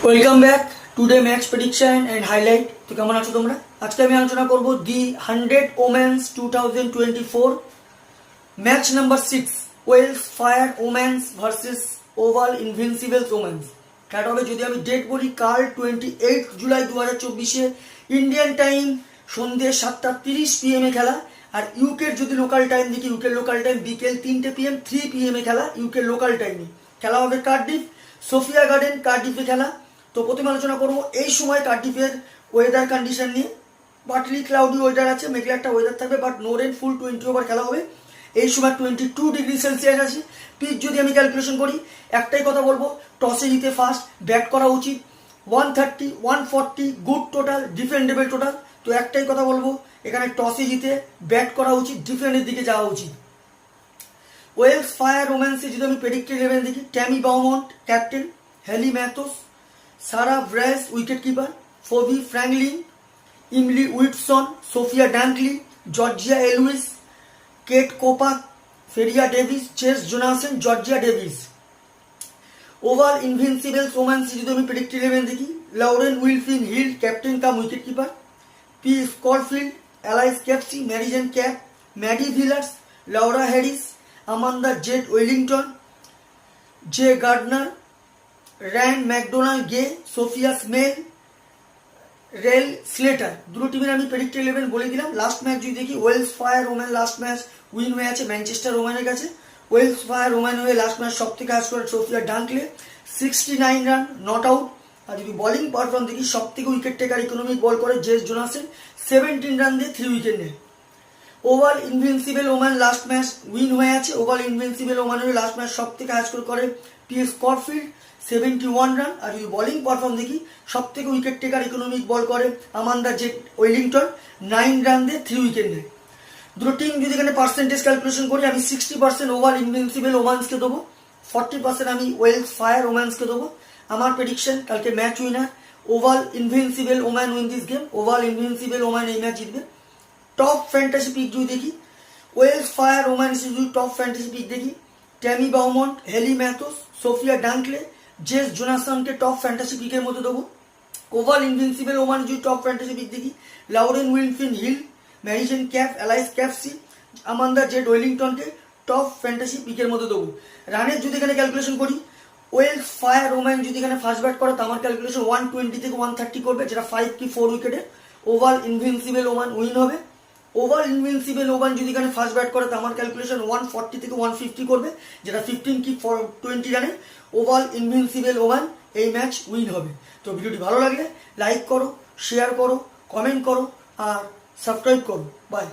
Welcome back today match prediction and highlight. তো কেমন আছো তোমরা? আজকে আমি আলোচনা করব the 100 women's 2024 match number 6 Welsh fire women's versus oval invincibles women's. খেলাটা হবে, যদি আমি ডেট বলি, কাল 28 জুলাই 2024 ইন্ডিয়ান টাইম সন্ধ্যে 7:30 PM খেলা। আর ইউকের যদি লোকাল টাইম দেখি, ইউকের লোকাল টাইম বিকেল 3 PM 3 PM খেলা ইউকের লোকাল টাইমে। খেলা হবে কার্ডিফ সোফিয়া গার্ডেন কার্ডিফে খেলা। তো প্রথমে আলোচনা করবো এই সময় কার্ডিফের ওয়েদার কন্ডিশন নিয়ে। পার্টলি ক্লাউডি ওয়েদার আছে, মেঘলা একটা ওয়েদার থাকবে, but no rain, full 20 over খেলা হবে। এই সময় 22 ডিগ্রি সেলসিয়াস আছে। পিচ যদি আমি ক্যালকুলেশন করি, একটাই কথা বলবো, টসে জিতে ফার্স্ট ব্যাট করা উচিত। 130 140 গুড টোটাল, ডিফেন্ডেবল টোটাল। তো একটাই কথা বলবো, এখানে টসে জিতে ব্যাট করা উচিত, ডিফেন্ডের দিকে যাওয়া উচিত। ওয়েলস ফায়ার রোম্যান্সে যদি আমি প্রেডিক্টেড 11 দেখি, Tammy Beaumont captain, Hayley Matthews, Sarah Bryce wicket keeper, Phoebe Franklin, Emily Whitson, Sophia Dunkley, Georgia Elwiss, Kate Coppack, Freya Davies, Jess Jonassen, Georgia Davis. Oval invincibles ওমেন্সে যদি আমি প্রেডিক্টেড 11 দেখি, Lauren উইলফিন Hill captain cum wicket keeper, P Scholfield, Alice Capsey, Marizanne Kapp, Maddy Villiers, Laura Harris, Amanda Jade Wellington, Jay Gardner, Ryan McDonald Gay, Sophia Smale, Rel Slater. দুটো টিমের আমি predicted 11 বলে দিলাম। লাস্ট ম্যাচ যদি দেখি, Welsh Fire Women last match win হয়ে আছে Manchester ওমেনের কাছে। ওয়েলস ফায়ার ওমেন হয়ে লাস্ট ম্যাচ সব থেকে হাস করে Sophia Dunkley 69 run, not out. আর যদি বলিং পারফর্ম দেখি, সব থেকে উইকেট টেকার ইকোনমিক বল করে জেস জোনাসন, 17 রান দিয়ে 3 উইকেট নেয়। Oval invincible Oman last match win হয়ে আছে। ওভাল ইনভিনসিবল ওমান হয়ে লাস্ট ম্যাচ সব থেকে হাই স্কোর করে পি স্কটফিল্ড, 71 রান। আর যদি বলিং পারফর্ম দেখি, সব থেকে উইকেট টেকার ইকোনমিক বল করে আমান্ডা জেড ওয়েলিংটন, 9 রান দিয়ে 3 উইকেট নেয়। দুটো টিম যদি এখানে পার্সেন্টেজ ক্যালকুলেশন করি, আমি 60% ওভাল ইনভিনসিবল ওমান্সকে দেবো, 40% আমি ওয়েলস ফায়ার ওম্যান্সকে দেবো। আমার প্রেডিকশন, কালকে match winner oval invincible woman win this game. Oval invincible woman এই ম্যাচ জিতবে। টপ ফ্যান্টাসি পিক যদি দেখি, ওয়েলস ফায়ার ওম্যান্স যদি টপ ফ্যান্টাসি পিক দেখি, Tammy Beaumont, Hayley Matthews, Sophia Dunkley, Jess জোনাসনকে টপ ফ্যান্টাসি পিকের মধ্যে দেবো। ওভাল ইনভিনসিবল ওম্যান যদি টপ ফ্যান্টাসি পিক দেখি, লাউরেন উইলফিন Hill, Marizanne Kapp, Alice Capsey, Amanda Jade ওয়েলিংটনকে টপ ফ্যান্টাসি পিকের মধ্যে দেবো। রানের যদি এখানে ক্যালকুলেশন করি, ওয়েলস ফায়ার ওম্যান যদি এখানে ফার্স্ট ব্যাট করে, তো আমার ক্যালকুলেশন 120 থেকে 130 করবে, যেটা 5 কি 4 উইকেটে। ওভাল ইনভিনসিবল ওম্যান উইন হবে। ওভাল ইনভিনসিবল ওমান যদি এখানে ফার্স্ট ব্যাট করে, তো আমার ক্যালকুলেশন 140 থেকে 150 করবে, যেটা 15 কি 20 রানে ওভাল ইনভিনসিবল ওমান এই ম্যাচ উইন হবে। তো ভিডিওটি ভালো লাগলে লাইক করো, শেয়ার করো, কমেন্ট করো আর সাবস্ক্রাইব করো। বাই।